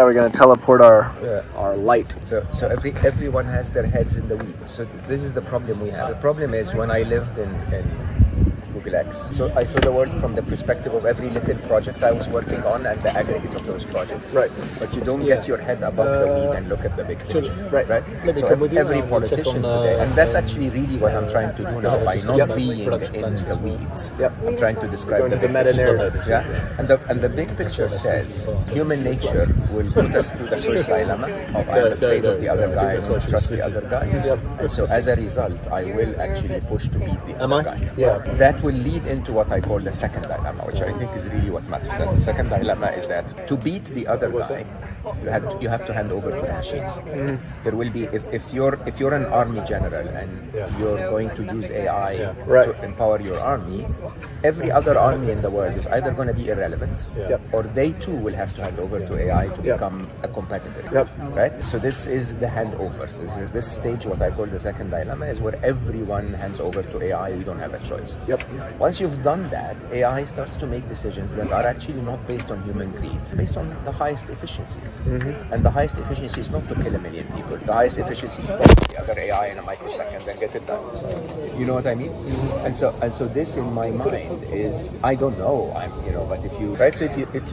we're gonna teleport our light. So everyone has their heads in the weeds. So this is the problem we have. The problem is when I lived in Google X, so I saw the world from the perspective of every little project I was working on and the aggregate of those projects. Right. But you don't get your head above the weed and look at the big picture. Right. So every politician today, and that's actually really what I'm trying to do now by not being in the weeds. I'm trying to describe the meta narrative. And the big picture says human nature will put us through the first dilemma of I'm afraid of the other guy, I don't trust the other guy. And so as a result, I will actually push to beat the other guy. That will lead into what I call the second dilemma, which I think is really what matters. And the second dilemma is that to beat the other guy, you have to hand over to the machines. There will be if you're an army general and you're going to use AI to empower your army, every other army in the world is either going to be irrelevant or they too will have to hand over to AI to become a competitor. Right? So this is the handover. This stage, what I call the second dilemma, is where everyone hands over to AI. You don't have a choice. Once you've done that, AI starts to make decisions that are actually not based on human greed, based on the highest efficiency. And the highest efficiency is not to kill 1 million people. The highest efficiency is to put the other AI in a microsecond and get it done. You know what I mean? And so this in my mind is, I don't know. But if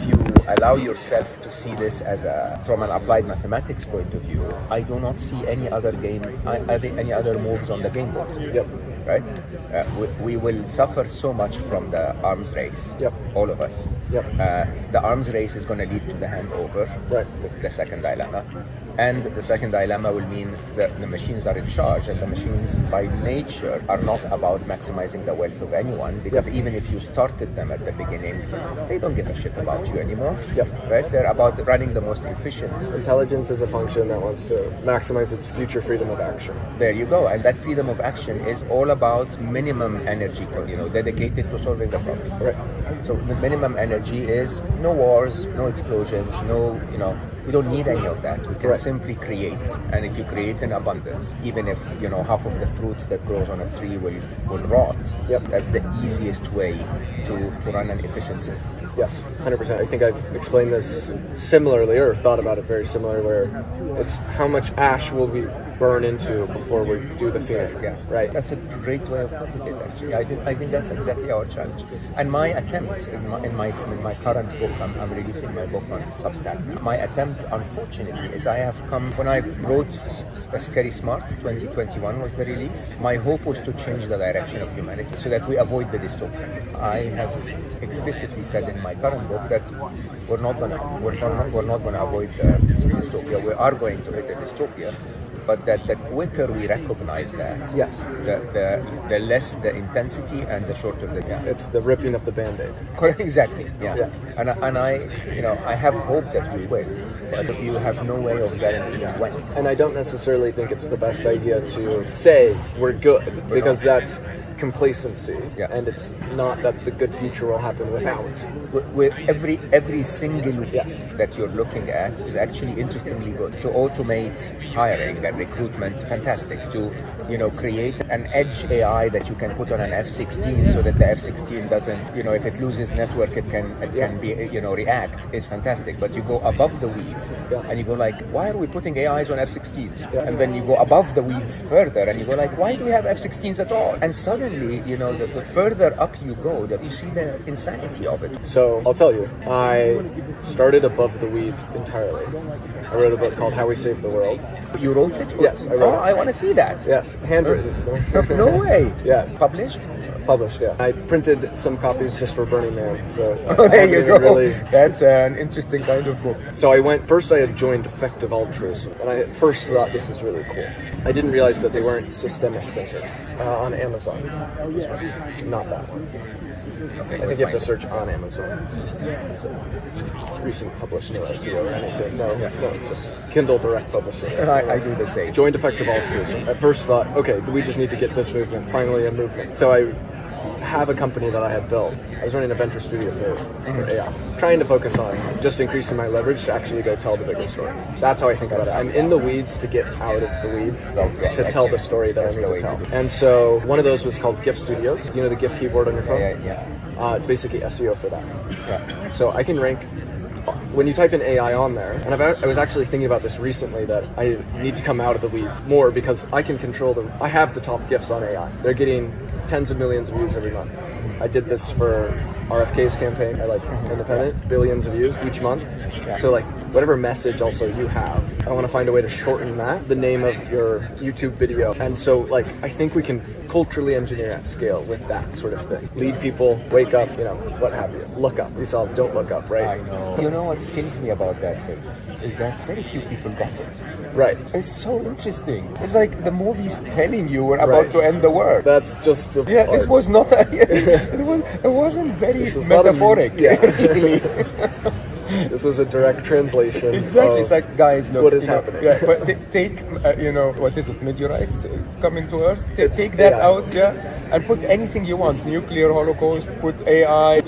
you allow yourself to see this as from an applied mathematics point of view, I do not see any other any other moves on the game board. Right? We will suffer so much from the arms race, all of us. The arms race is going to lead to the handover, the second dilemma. And the second dilemma will mean that the machines are in charge, and the machines by nature are not about maximizing the wealth of anyone, because even if you started them at the beginning, they don't give a shit about you anymore. Right? They're about running the most efficient. Intelligence is a function that wants to maximize its future freedom of action. There you go. And that freedom of action is all about minimum energy, dedicated to solving the problem. So the minimum energy is no wars, no explosions, we don't need any of that. We can simply create, and if you create in abundance, even if half of the fruit that grows on a tree will rot, that's the easiest way to run an efficient system. Yes, 100%. I think I've explained this similarly, or thought about it very similar, where it's how much ash will we burn into before we do the phoenix. Right. That's a great way of putting it. Actually, I think that's exactly our challenge. And my attempt in my current book, I'm releasing my book on Substack. My attempt, unfortunately, is I have come when I wrote Scary Smart. 2021 was the release. My hope was to change the direction of humanity so that we avoid the dystopia. I have explicitly said in my current book that we're not gonna avoid the dystopia. We are going to hit a dystopia, but that the quicker we recognize that, the less the intensity and the shorter the gap. It's the ripping of the Band-Aid. Correct, exactly. And I have hope that we will, but you have no way of guaranteeing when. And I don't necessarily think it's the best idea to say we're good, because that's complacency, and it's not that the good future will happen without. With every single that you're looking at is actually interestingly good. To automate hiring and recruitment, fantastic. To create an edge AI that you can put on an F-16 so that the F-16 doesn't, if it loses network, it can be react, is fantastic. But you go above the weed and you go like, why are we putting AIs on F-16s? And then you go above the weeds further and you go like, why do we have F-16s at all? And suddenly, the further up you go, that you see the insanity of it. So I'll tell you, I started above the weeds entirely. I wrote a book called How We Saved the World. You wrote it? Yes, I wrote it. I want to see that. Yes, handwritten. No way. Yes. Published, yeah. I printed some copies just for Burning Man. So there you go. That's an interesting kind of book. So I had joined Effective Altruism, and I at first thought this is really cool. I didn't realize that they weren't systemic thinkers on Amazon. Not that one. Okay, I think you have to search on Amazon. So, recent published no SEO or anything. No, just Kindle Direct Publishing. I do the same. Joined Effective Altruism. At first thought, okay, we just need to get this movement, finally a movement. So I have a company that I had built. I was running a venture studio for AI, trying to focus on just increasing my leverage to actually go tell the bigger story. That's how I think about it. I'm in the weeds to get out of the weeds to tell the story that I need to tell. And so one of those was called GIF Studios. You know the GIF keyboard on your phone? Yeah. It's basically SEO for that. So I can rank when you type in AI on there, and I was actually thinking about this recently, that I need to come out of the weeds more because I can control them. I have the top gifts on AI. They're getting tens of millions of views every month. I did this for RFK's campaign. I like independent, billions of views each month. So like whatever message also you have, I want to find a way to shorten that, the name of your YouTube video. And so like I think we can culturally engineer at scale with that sort of thing. Lead people, wake up, what have you. Look up. We saw don't look up, right? I know. You know what kills me about that thing is that very few people got it. Right. It's so interesting. It's like the movie's telling you we're about to end the world. That's just this was not it wasn't very metaphoric. Really. This was a direct translation. Exactly. It's like, guys, look. What is happening? Yeah, but take, what is it? Meteorites. It's coming to Earth. Take that out, and put anything you want. Nuclear holocaust. Put AI. It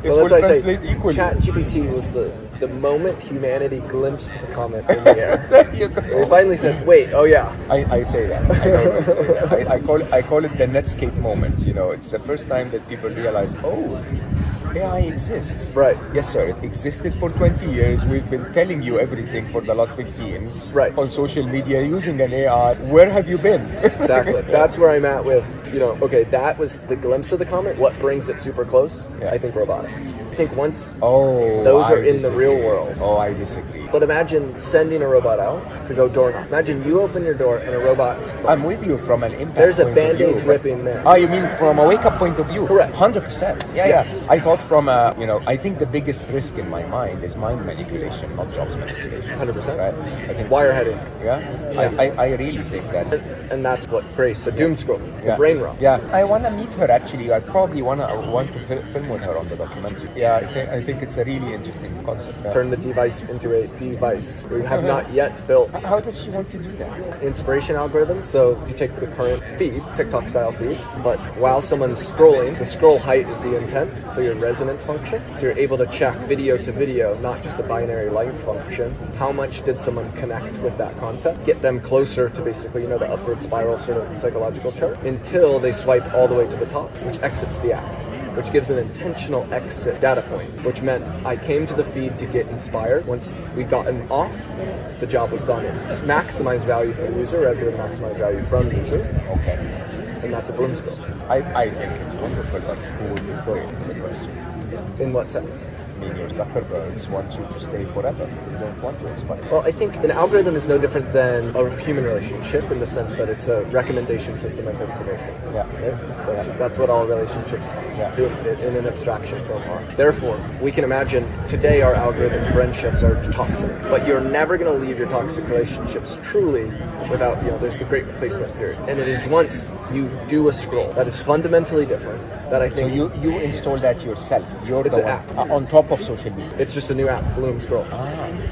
will translate equally. ChatGPT was the moment humanity glimpsed the comet in the air. There you go. They finally said, "Wait, oh yeah." I say that. I always say that. I call it the Netscape moment. It's the first time that people realize, oh, AI exists. Right. Yes, sir. It existed for 20 years. We've been telling you everything for the last 15. Right. On social media using an AI. Where have you been? Exactly. That's where I'm at with, okay, that was the glimpse of the comet. What brings it super close? Yeah. I think robotics. I think once those are in the real world. Oh, I disagree. But imagine sending a robot out to go door knock. Imagine you open your door and a robot. I'm with you from an impact. There's a point of Band-Aid view, dripping there. Oh, you mean from a wake-up point of view? Correct. 100%. Yeah, Yes. yeah. I thought from I think the biggest risk in my mind is mind manipulation, not jobs manipulation. 100%. Right? I think Wireheading. Yeah. I really think that. And that's what Grace, the doom scroll, the brain rot. Yeah. I want to meet her actually. I probably want to film with her on the documentary. Yeah, I think it's a really interesting concept. Yeah. Turn the device into a device. We have not yet built. How does she want to do that? Inspiration algorithms. So you take the current feed, TikTok style feed, but while someone's scrolling, the scroll height is the intent, so your resonance function. So you're able to check video to video, not just the binary length function. How much did someone connect with that concept? Get them closer to basically, the upward spiral sort of psychological chart until they swipe all the way to the top, which exits the app, which gives an intentional exit data point, which meant I came to the feed to get inspired. Once we got him off, the job was done. It's maximize value for the user rather than maximize value from the user. Okay. And that's a bloom scroll. I think it's wonderful, but who would deploy it is the question. In what sense? I mean, your Zuckerbergs want you to stay forever. They don't want to inspire. Well, I think an algorithm is no different than a human relationship in the sense that it's a recommendation system of information. Yeah. Right? That's what all relationships do in an abstraction form are. Therefore, we can imagine today our algorithm friendships are toxic, but you're never going to leave your toxic relationships truly without, there's the great replacement theory. And it is once you do a scroll that is fundamentally different that I think... So you install that yourself. You're it's the an one app. On top of social media. It's just a new app, Bloom Scroll.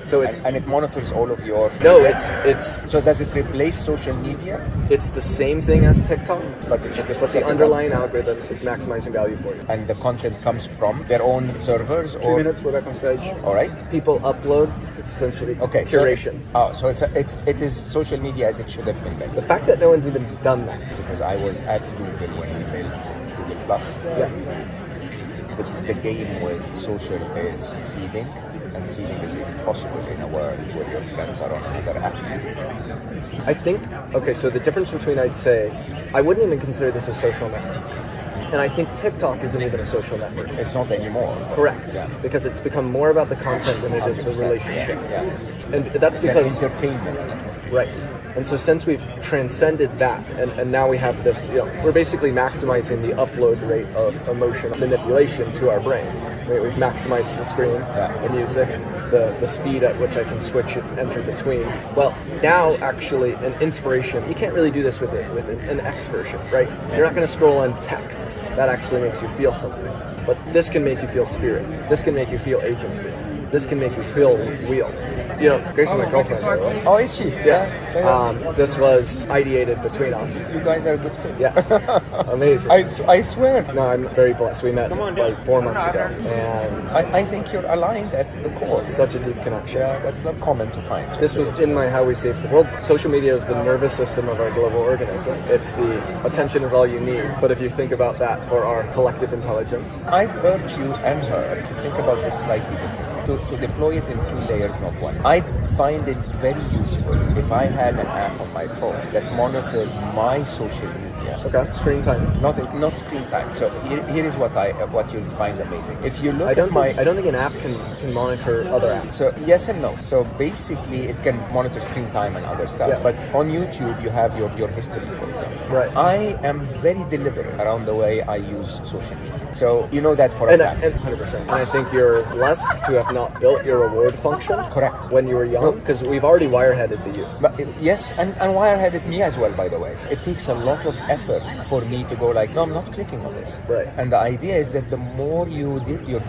So it's and it monitors all of your. No, it's. So does it replace social media? It's the same thing as TikTok, but it's a different. But the underlying algorithm is maximizing value for you. And the content comes from their own servers, 2 minutes, we're back on stage. All right. People upload. It's essentially curation. So it is social media as it should have been built. The fact that no one's even done that. Because I was at Google when we built Google Plus. Yeah. The game with social is seeding, and seeding is impossible in a world where your friends are on another app. I think, so the difference between, I'd say, I wouldn't even consider this a social network. And I think TikTok isn't even a social network. It's not anymore. Correct. Yeah. Because it's become more about the content than it is the relationship. Yeah. And that's it's because... an entertainment. Right. And so since we've transcended that, and now we have this, we're basically maximizing the upload rate of emotion manipulation to our brain. Right? We've maximized the screen, the music, the speed at which I can switch and enter between. Well, now actually an inspiration, you can't really do this with an X version, right? You're not going to scroll on text. That actually makes you feel something. But this can make you feel spirit. This can make you feel agency. This can make you feel real. Grace is my girlfriend, by the way. Oh, is she? Yeah. This was ideated between us. You guys are a good fit. Yeah. Amazing. I swear. No, I'm very blessed. We met like 4 months ago. And I think you're aligned at the core. Such a deep connection. Yeah, that's not common to find. This was in my How We Save the World. Social media is the nervous system of our global organism. It's the attention is all you need. But if you think about that for our collective intelligence. I'd urge you and her to think about this slightly differently. to deploy it in 2 layers, not one. I find it very useful if I had an app on my phone that monitored my social media. Okay, screen time. Not screen time. So here is what you'll find amazing. If you look I don't think an app can monitor other apps. So yes and no. So basically, it can monitor screen time and other stuff. Yeah. But on YouTube, you have your history, for example. Right. I am very deliberate around the way I use social media. So you know that for a fact. 100%. And I think you're blessed to have not built your reward function. Correct. When you were young, because we've already wireheaded the youth. But yes, and wireheaded me as well, by the way. It takes a lot of effort for me to go like, no, I'm not clicking on this. Right. And the idea is that the more you're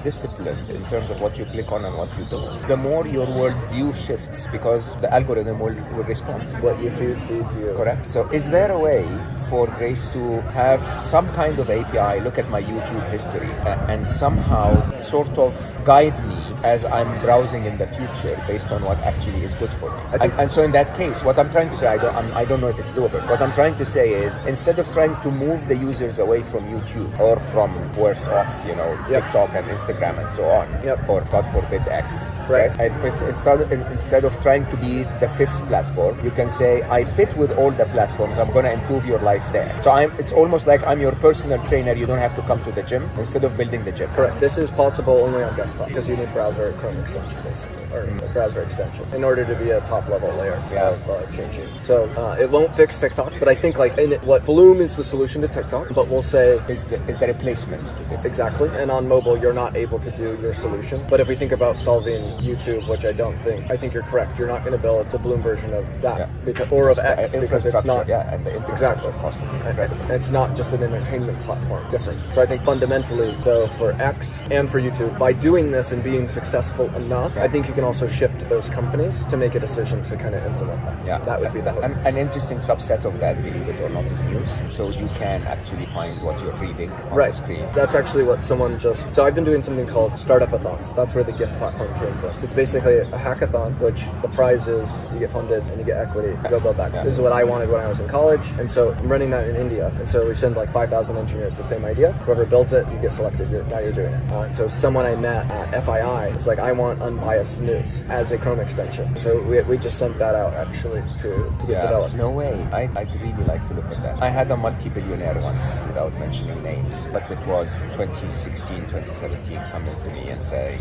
disciplined in terms of what you click on and what you don't, the more your worldview shifts because the algorithm will respond. What you feeds you. Correct. So is there a way for Grace to have some kind of API, look at my YouTube history, and somehow sort of guide me as I'm browsing in the future based on what actually is good for me? And so in that case, what I'm trying to say, I don't know if it's doable. What I'm trying to say is, instead of trying to move the users away from YouTube or from worse off, TikTok and Instagram and so on, or God forbid X, right? Instead of trying to be the fifth platform, you can say, I fit with all the platforms. I'm going to improve your life there. So it's almost like I'm your personal trainer. You don't have to come to the gym instead of building the gym. Correct. This is possible only on desktop because you need browser Chrome extension, basically, or a browser extension in order to be a top level layer of changing. So it won't fix TikTok, but I think what Bloom is the solution to TikTok, but we'll say is the replacement to TikTok. Exactly. And on mobile, you're not able to do your solution. But if we think about solving YouTube, which I think you're correct. You're not going to build the Bloom version of that or of X because it's not. Yeah, and the infrastructure cost is incredible. It's not just an entertainment platform. Different. So I think fundamentally, though, for X and for YouTube, by doing this and being successful enough, I think you can also shift those companies to make a decision to kind of implement that. Yeah, that would be the hope. An interesting subset of that, believe it or not, is news. So you can actually find what you're reading on the screen. That's actually what someone just. So I've been doing something called Startup-a-thons. That's where the gift platform came from. It's basically a hackathon, which the prize is you get funded and you get equity. Go build that. Yeah. This is what I wanted when I was in college, and so I'm running that in India. And so we send like 5,000 engineers the same idea. Whoever built it, you get selected. Now you're doing it. And so someone I met at FII was like, I want unbiased news as a Chrome extension. So we just sent that out actually to get developed. No way. I'd really like to look at that. I had a multi-billionaire once, without mentioning names, but it was 2016, 2017 coming to me and saying,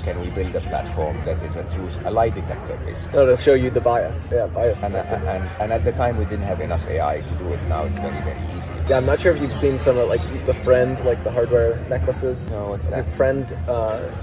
can we build a platform that is a lie detector, basically. To show you the bias. Yeah, bias. And at the time we didn't have enough AI to do it. Now it's very, very easy. Yeah, I'm not sure if you've seen some of the Friend, like the hardware necklaces. No, what's that? Friend,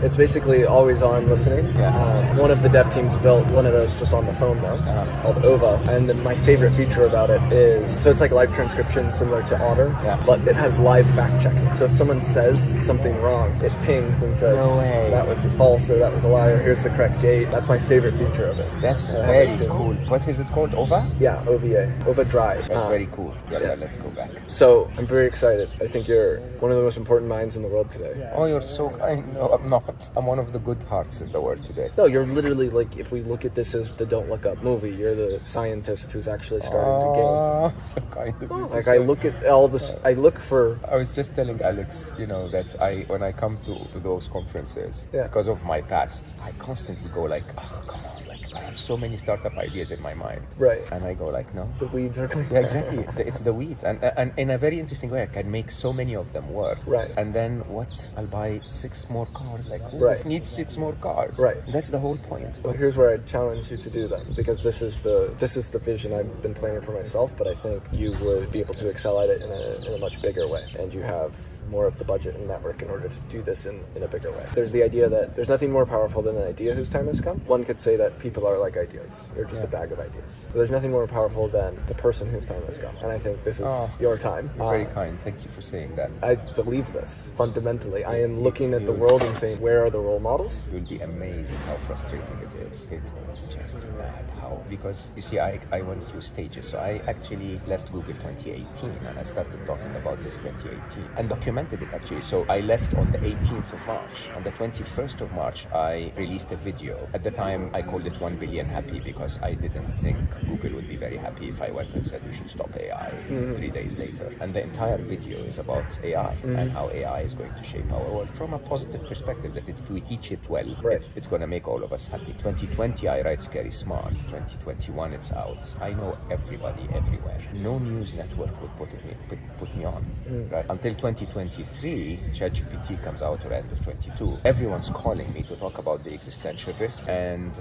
it's basically always on listening. Yeah. One of the dev teams built one of those just on the phone though, called OVA. And then my favorite feature about it is, so it's like live transcription similar to Otter, but it has live fact checking. So if someone says something wrong, it pings and says, no way, that was false or that was a lie or here's the correct date. That's my favorite feature of it. That's very cool. What is it called? OVA? Yeah, OVA. OVA Drive. That's very cool. Yeah, let's go back. So I'm very excited. I think you're one of the most important minds in the world today. Oh, you're so kind. No, I'm not. I'm one of the good hearts in the world today. No, you're literally like, if we look at this as the Don't Look Up movie, you're the scientist who's actually starting the game. So kind of you. Like I look at all this, I look for. I was just telling Alex, that when I come to those conferences, because of my past, I constantly go like, oh, come on. I have so many startup ideas in my mind. Right. And I go like, no. The weeds are coming. Yeah, exactly. It's the weeds. And in a very interesting way, I can make so many of them work. Right. And then what? I'll buy 6 more cars. Like, who needs 6 more cars? Right. That's the whole point. Well, here's where I challenge you to do that, because this is the vision I've been planning for myself, but I think you would be able to excel at it in a much bigger way. And you have more of the budget and network in order to do this in a bigger way. There's the idea that there's nothing more powerful than an idea whose time has come. One could say that people are like ideas. They're just a bag of ideas. So there's nothing more powerful than the person whose time has come. And I think this is your time. You're very kind. Thank you for saying that. I believe this, fundamentally. I am looking at the world and saying, where are the role models? You'll be amazed how frustrating it is. It is just mad how, because you see, I went through stages. So I actually left Google 2018 and I started talking about this 2018 and documented it actually. So I left on the 18th of March. On the 21st of March, I released a video. At the time, I called it 1 billion billion happy because I didn't think Google would be very happy if I went and said we should stop AI 3 days later. And the entire video is about AI and how AI is going to shape our world from a positive perspective, that if we teach it well, it's going to make all of us happy. 2020, I write Scary Smart. 2021, it's out. I know everybody everywhere. No news network would put me on. Right? Until 2023, ChatGPT comes out, or end of 22. Everyone's calling me to talk about the existential risk. And,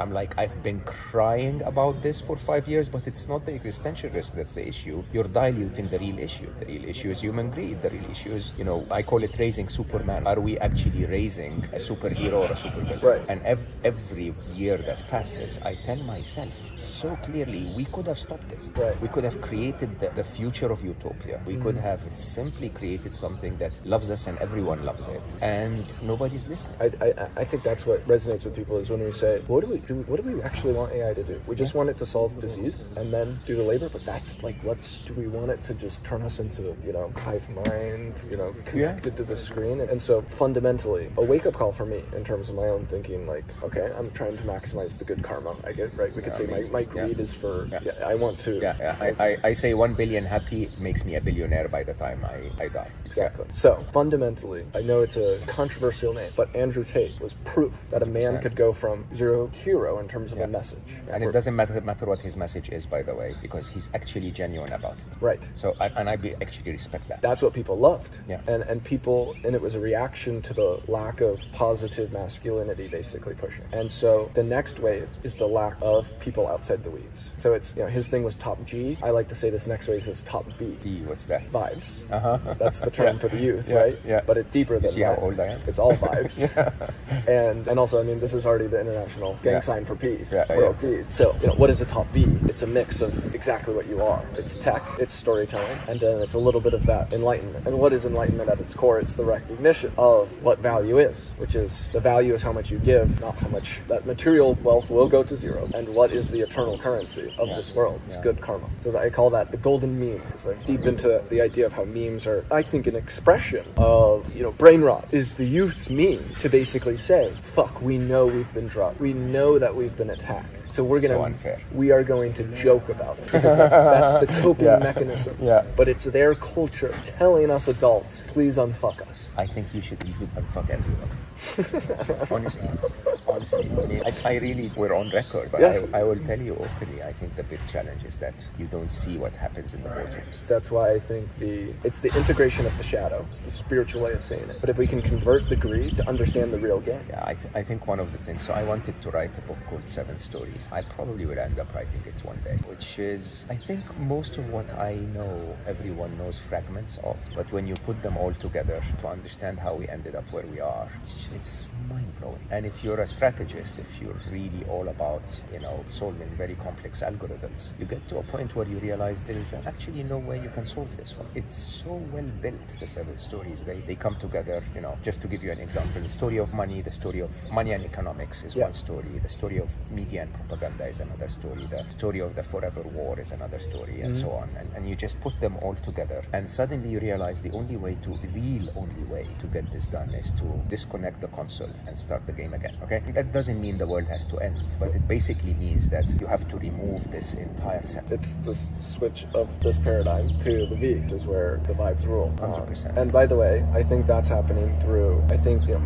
I'm like, I've been crying about this for 5 years, but it's not the existential risk that's the issue. You're diluting the real issue. The real issue is human greed. The real issue is, I call it raising Superman. Are we actually raising a superhero or a supervillain? Right. And every year that passes, I tell myself so clearly, we could have stopped this. Right. We could have created the future of utopia. We could have simply created something that loves us and everyone loves it. And nobody's listening. I think that's what resonates with people, is when we say, what do we actually want AI to do? We just want it to solve disease and then do the labor, but that's like, do we want it to just turn us into, hive mind, connected to the screen? And so fundamentally, a wake-up call for me in terms of my own thinking, like, okay, I'm trying to maximize the good karma I get, right? We could say my greed is for, I want to... I say 1 billion happy makes me a billionaire by the time I die. Exactly. So fundamentally, I know it's a controversial name, but Andrew Tate was proof that a man could go from zero to hero in terms of a message. And it doesn't matter what his message is, by the way, because he's actually genuine about it. Right. So, I actually respect that. That's what people loved. Yeah. And it was a reaction to the lack of positive masculinity basically pushing. And so the next wave is the lack of people outside the weeds. So it's, his thing was top G. I like to say this next wave is top V. V, what's that? Vibes. That's the term for the youth, right? Yeah. But it's deeper than See that. how old I am? It's all vibes. And also, this is already the international gang sign for peace, world peace. So, what is a top V? It's a mix of exactly what you are. It's tech, it's storytelling, and then it's a little bit of that enlightenment. And what is enlightenment at its core? It's the recognition of what value is, which is the value is how much you give, not how much that material wealth will go to zero. And what is the eternal currency of this world? It's good karma. So I call that the golden meme, because I'm deep into the idea of how memes are, I think, an expression of, brain rot is the youth's meme to basically say, fuck, we know we've been drugged. We know that we've been attacked. So we are going to joke about it, because that's the coping mechanism. Yeah. But it's their culture telling us adults, please unfuck us. I think you should unfuck everyone. Honestly, I really, we're on record, but yes. I will tell you openly, I think the big challenge is that you don't see what happens in the boardrooms. That's why I think it's the integration of the shadow. It's the spiritual way of saying it. But if we can convert the greed to understand the real game. Yeah, I think one of the things, so I wanted to write a book called 7 Stories. I probably will end up writing it one day, which is, I think most of what I know, everyone knows fragments of, but when you put them all together to understand how we ended up where we are, it's mind-blowing. And if you're a strategist, if you're really all about, solving very complex algorithms, you get to a point where you realize there is actually no way you can solve this one. It's so well built, the 7 stories. They come together, just to give you an example, the story of money, the story of money and economics is one story, the story of media and propaganda is another story, the story of the forever war is another story, and so on. And you just put them all together, and suddenly you realize the only way to get this done is to disconnect the console and start the game again. Okay, that doesn't mean the world has to end, but it basically means that you have to remove this entire set. It's the switch of this paradigm to the V, which is where the vibes rule. 100%. And by the way, I think that's happening through,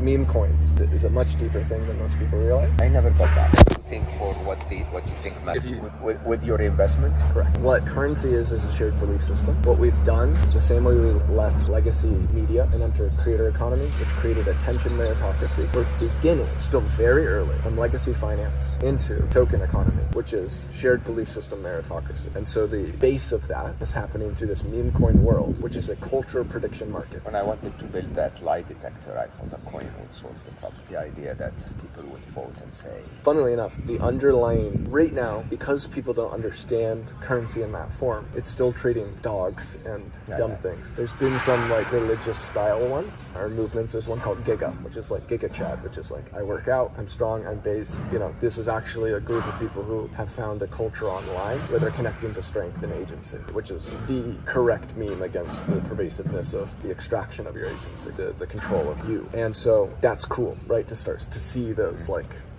meme coins is a much deeper thing than most people realize. I never got that. You think for what you think matters with your investment? Correct. What currency is a shared belief system. What we've done is the same way we left legacy media and entered creator economy, which created attention meritocracy. We're beginning, still very early, from legacy finance into token economy, which is shared belief system meritocracy. And so the base of that is happening through this meme coin world, which is a culture prediction market. When I wanted to build that lie detector, I thought a coin would solve the problem. The idea that people would vote and say... Funnily enough, the underlying, right now, because people don't understand currency in that form, it's still trading dogs and dumb things. There's been some religious style ones, or movements. There's one called Giga, which is Giga Chat, which is I work out, I'm strong, I'm based. This is actually a group of people who have found a culture online where they're connecting to strength and agency, which is the correct meme against the pervasiveness of the extraction of your agency, the control of you. And so that's cool, right? To start to see those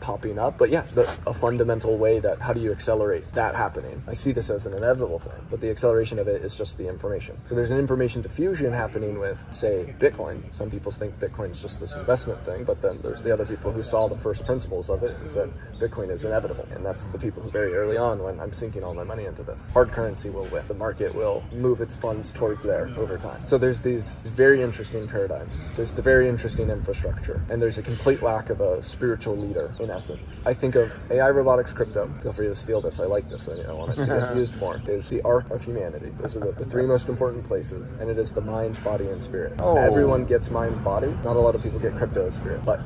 popping up. But yeah, a fundamental way that how do you accelerate that happening? I see this as an inevitable thing, but the acceleration of it is just the information. So there's an information diffusion happening with, say, Bitcoin. Some people think Bitcoin is just this investment thing, but then there's the other people who saw the first principles of it and said Bitcoin is inevitable. And that's the people who very early on, when I'm sinking all my money into this, hard currency will win. The market will move its funds towards there over time. So there's these very interesting paradigms. There's the very interesting infrastructure, and there's a complete lack of a spiritual leader in essence. I think of AI, robotics, crypto. Feel free to steal this. I like this. I want it to get used more. Is the arc of humanity. Those are the three most important places, and it is the mind, body, and spirit. Oh. Everyone gets mind, body. Not a lot of people get crypto as spirit, but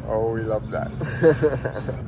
oh, we love that.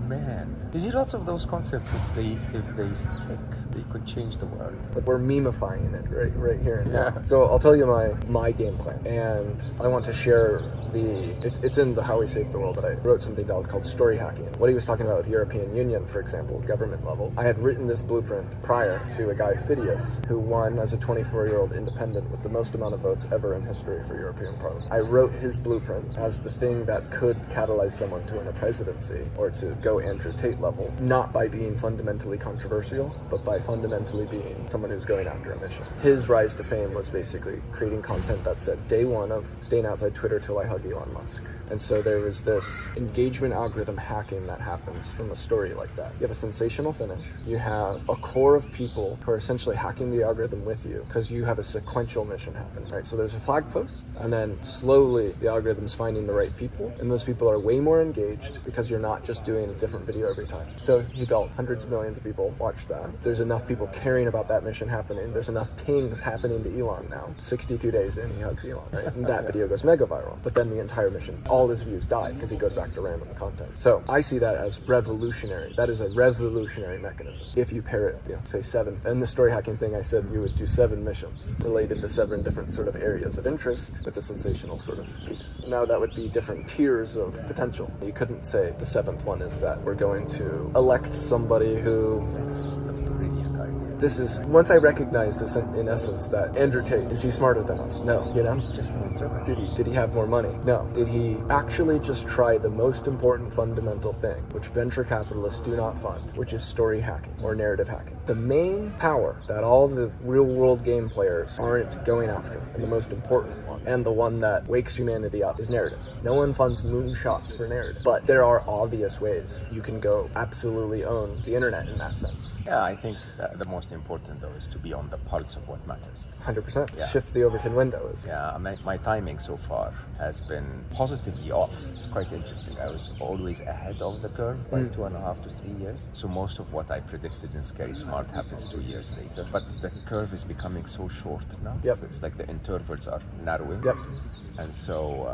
Man, you see, lots of those concepts, if they stick, they could change the world. But we're memifying it right here and now. So I'll tell you my game plan, and I want to share it's in the How We Saved the World, but I wrote something down called story hacking. What he was talking about with European Union, for example, government level. I had written this blueprint prior to a guy, Phidias, who won as a 24-year-old independent with the most amount of votes ever in history for European Parliament. I wrote his blueprint as the thing that could catalyze someone to win a presidency or to go Andrew Tate level, not by being fundamentally controversial, but by fundamentally being someone who's going after a mission. His rise to fame was basically creating content that said day one of staying outside Twitter till I hug Elon Musk. And so there was this engagement algorithm hacking that happens from a story like that. You have a sensational finish. You have a core of people who are essentially hacking the algorithm with you because you have a sequential mission happen, right? So there's a flag post, and then slowly the algorithm's finding the right people, and those people are way more engaged because you're not just doing a different video every time. So he built hundreds of millions of people watch that. There's enough people caring about that mission happening. There's enough pings happening to Elon now. 62 days in, he hugs Elon, right? And that video goes mega viral. But then the entire mission, all his views die because he goes back to random content. So I see that as revolutionary. That is a revolutionary mechanism. If you pair it, say 7. And the story hacking thing, I said you would do 7 missions related to 7 different sort of areas of interest with a sensational sort of piece. Now that would be different tiers of potential. You couldn't say the 7th one is that we're going to elect somebody who... That's brilliant idea. This is, once I recognized in essence that Andrew Tate, is he smarter than us? No. He's just not. Did he have more money? No. Did he actually just try the most important fundamental thing, which venture capitalists do not fund, which is story hacking or narrative hacking? The main power that all the real world game players aren't going after, and the most important one, and the one that wakes humanity up, is narrative. No one funds moonshots for narrative, but there are obvious ways you can go absolutely own the internet in that sense. Yeah, I think the most important though is to be on the pulse of what matters. 100%. Yeah. Shift the Overton window. Yeah, my timing so far has been positively off. It's quite interesting. I was always ahead of the curve by 2.5 to 3 years. So most of what I predicted in Scary Smart happens 2 years later. But the curve is becoming so short now. Yep. So it's like the intervals are narrowing. Yep. And so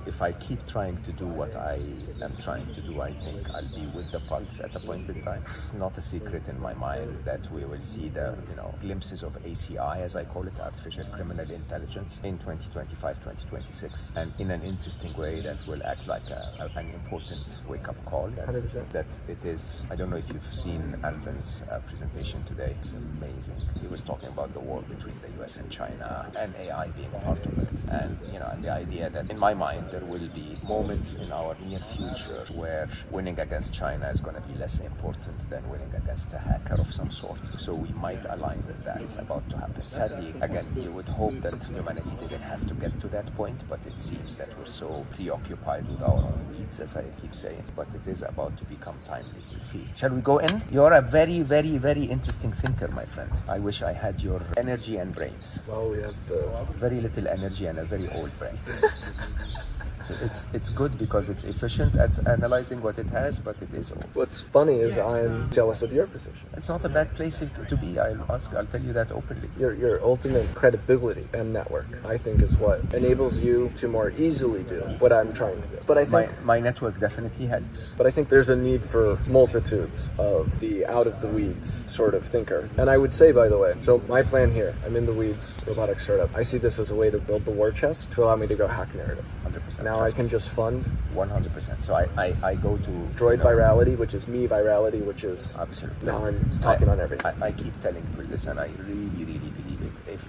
if I keep trying to do what I am trying to do, I think I'll be with the pulse at a point in time. It's not a secret in my mind that we will see the glimpses of ACI, as I call it, artificial criminal intelligence, in 2025, 2026, and in an interesting way that will act like an important wake-up call. 100%. That it is. I don't know if you've seen Alvin's presentation today. It was amazing. He was talking about the war between the US and China and AI being part of it, and the idea that in my mind there will be moments in our near future where winning against China is going to be less important than winning against a hacker of some sort. So we might align with that. It's about to happen. Sadly, again, you would hope that humanity didn't have to get to that point, but it seems that we're so preoccupied with our own needs, as I keep saying. But it is about to become timely. We'll see. Shall we go in? You're a very, very, very interesting thinker, my friend. I wish I had your energy and brains. Well, we have very little energy and a very old brain. So it's good because it's efficient at analyzing what it has, but it is old. What's funny is I'm jealous of your position. It's not a bad place to be. I'll tell you that openly. Your ultimate credibility and network, I think, is what enables you to more easily do what I'm trying to do. But I think my network definitely helps. But I think there's a need for multitudes of the out of the weeds sort of thinker. And I would say, by the way, so my plan here, I'm in the weeds robotic startup. I see this as a way to build the war chest to allow me to go hack narrative. 100%. Now I can just fund 100%. So I go to droid virality, which is me virality, which is absolutely. Now I'm talking on everything. I keep telling people this, and I really, really believe it. If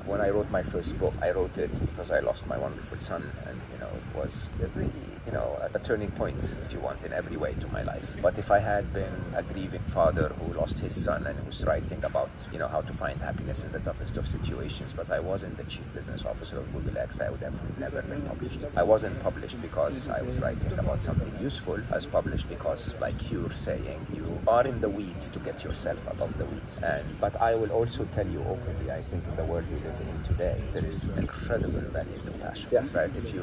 when I wrote my first book, I wrote it because I lost my wonderful son, and it was really a turning point, if you want, in every way to my life. But if I had been a grieving father who lost his son and was writing about, how to find happiness in the toughest of situations, but I wasn't the chief business officer of Google X, I would have never been published. I wasn't published because I was writing about something useful. I was published because, like you're saying, you are in the weeds to get yourself above the weeds. But I will also tell you openly, I think in the world we live in today, there is incredible value to passion. Yeah. Right? If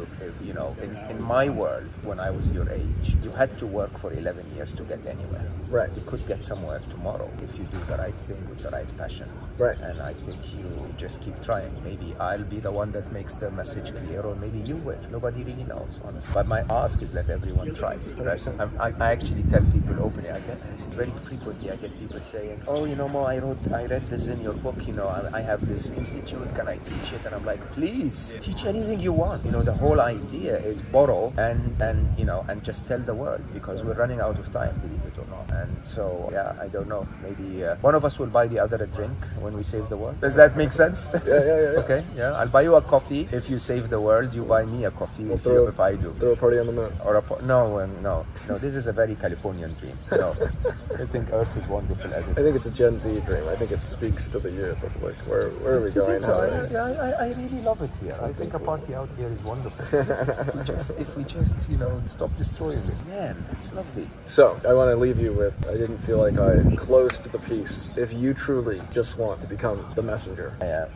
in my world, when I was your age, you had to work for 11 years to get anywhere. Right. You could get somewhere tomorrow if you do the right thing with the right passion. Right. And I think you just keep trying. Maybe I'll be the one that makes the message clear, or maybe you will. Nobody really knows, honestly. But my ask is that everyone tries. Right? I actually tell people openly, very frequently I get people saying, oh, Mo, I read this in your book, I have this institute, can I teach it? And I'm like, please, teach anything you want. The whole idea is borrow and just tell the world, because we're running out of time, believe it or not. And so, I don't know, maybe one of us will buy the other a drink when we save the world. Does that make sense? Yeah. Okay, yeah, I'll buy you a coffee if you save the world. You buy me a coffee if I do. Throw a party on the moon. Or no. This is a very Californian dream. No, I think Earth is wonderful as it is. I think it's a Gen Z dream. I think it speaks to the youth of like, where are we going? I really love it here. I think a party out here is wonderful. if we just stop destroying it. Man, it's lovely. So, I want to leave you with, I didn't feel like I closed the piece. If you truly just want to become the messenger.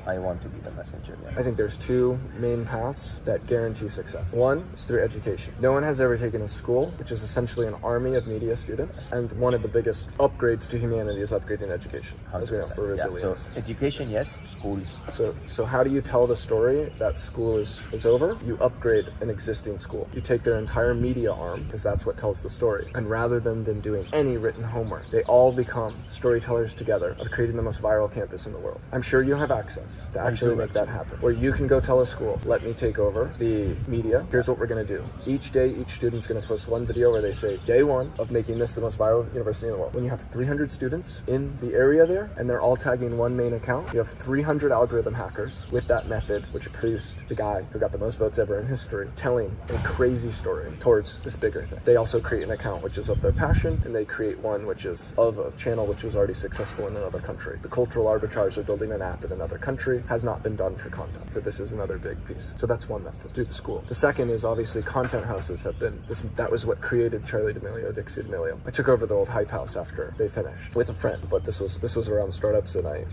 I want to be the messenger. Yeah. I think there's two main paths that guarantee success. One is through education. No one has ever taken a school, which is essentially an army of media students, and one of the biggest upgrades to humanity is upgrading education, as we know, for resilience. So education, yes, schools. So how do you tell the story that school is over? You upgrade an existing school. You take their entire media arm, because that's what tells the story, and rather than them doing any written homework, they all become storytellers together of creating the most viral campus in the world. I'm sure you have access to actually make that happen, where you can go tell a school, let me take over the media. Here's what we're going to do. Each day, each student's going to post one video where they say, day one of making this the most viral university in the world. When you have 300 students in the area there, and they're all tagging one main account, you have 300 algorithm hackers with that method, which produced the guy who got the most votes ever in history, telling a crazy story towards this bigger thing. They also create an account which is of their passion, and they create one which is of a channel which was already successful in another country. The cultural arbitrage of building an app in another country has not been done for content. So this is another big piece. So that's one method, through the school. The second is obviously content houses have been, that was what created Charlie D'Amelio, Dixie D'Amelio. I took over the old Hype House after they finished with a friend, but this was around startups, and I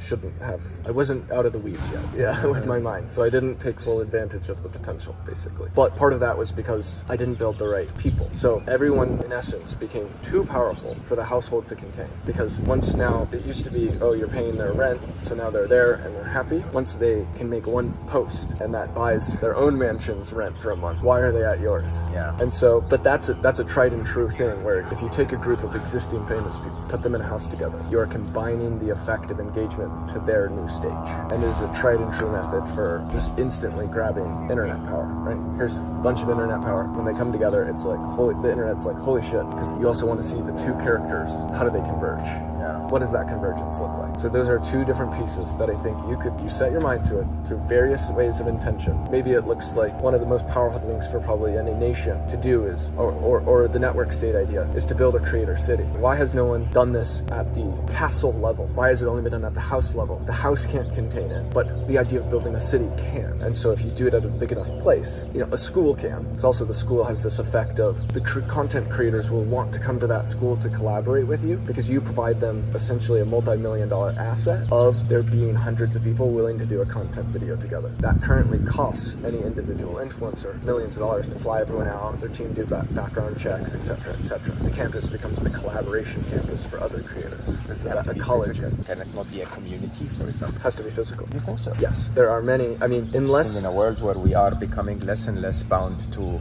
wasn't out of the weeds yet, with my mind. So I didn't take full advantage of the potential, basically. But part of that was because I didn't build the right people. So everyone, in essence, became too powerful for the household to contain. Because once now, it used to be, oh, you're paying their rent, so now they're there and they're happy. Once they can make one post and that buys their own mansion's rent for a month, why are they at yours? Yeah. And so, but that's a tried and true thing, where if you take a group of existing famous people, put them in a house together, you are combining the effect of engagement to their new stage. And it is a tried and true method for just instantly grabbing internet power, right? Here's a bunch of internet power. When they come together, it's like, the internet's like, holy shit, because you also want to see the two characters, how do they converge? Yeah. What does that convergence look like? So those are two different pieces that I think you set your mind to it through various ways of intention. Maybe it looks like one of the most powerful things for probably any nation to do is, or the network state idea, is to build a creator city. Why has no one done this at the castle level? Why has it only been done at the house level? The house can't contain it, but the idea of building a city can. And so if you do it at a big enough place, a school can. It's also, the school has this effect of the content creators will want to come to that school to collaborate with you, because you provide them essentially a multi-million-dollar asset of there being hundreds of people willing to do a content video together. That currently costs any individual influencer millions of dollars to fly everyone out, their team do background checks, etc., etc. The campus becomes the collaboration campus for other creators. Does it have to be college? Can it not be a community, for example? It has to be physical. You think so? Yes. There are many, unless... In a world where we are becoming less and less bound to...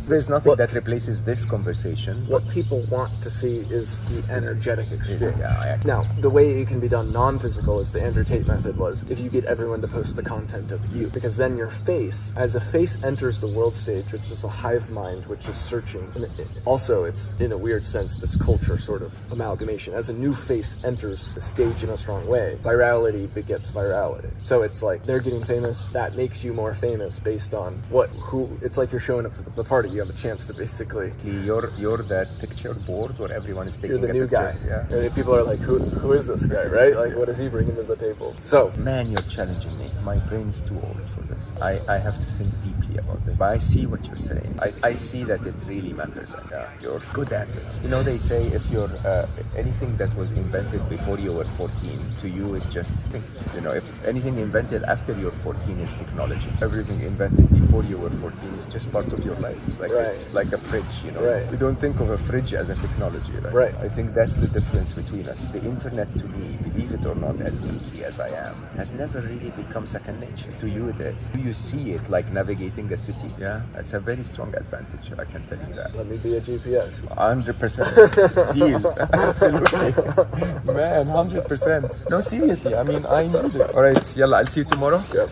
there's nothing that replaces this conversation. What people want to see is the energetic experience. Yeah, now, the way it can be done non-physical is the Andrew Tate method was, if you get everyone to post the content of you, because then your face, as a face enters the world stage, which is a hive mind, which is searching, and also it's, in a weird sense, this culture sort of amalgamation. As a new face enters the stage in a strong way, virality begets virality. So it's like, they're getting famous, that makes you more famous based on it's like you're showing up to the party. party, you have a chance to basically. You're that picture board where everyone is taking You're the a new picture. guy. Yeah. And people are like, who is this guy, right? Like, what is he bringing to the table? So, man, you're challenging me. My brain is too old for this. I have to think deeply about this. But I see what you're saying. I see that it really matters. And you're good at it. You know, they say if you're anything that was invented before you were 14, to you is just things. You know, if anything invented after you're 14 is technology. Everything invented before you were 14 is just part of your life. It's like like a fridge, you know. Right. We don't think of a fridge as a technology, right? Right. I think that's the difference between us. The internet to me, believe it or not, as deeply as I am, has never really become second nature. To you it is. Do you see it like navigating a city? Yeah, that's a very strong advantage, I can tell you that. let me be a GPS. 100% deal. Absolutely. Man, 100%. No, seriously, I mean, I need it. Alright, yalla, I'll see you tomorrow. Yep.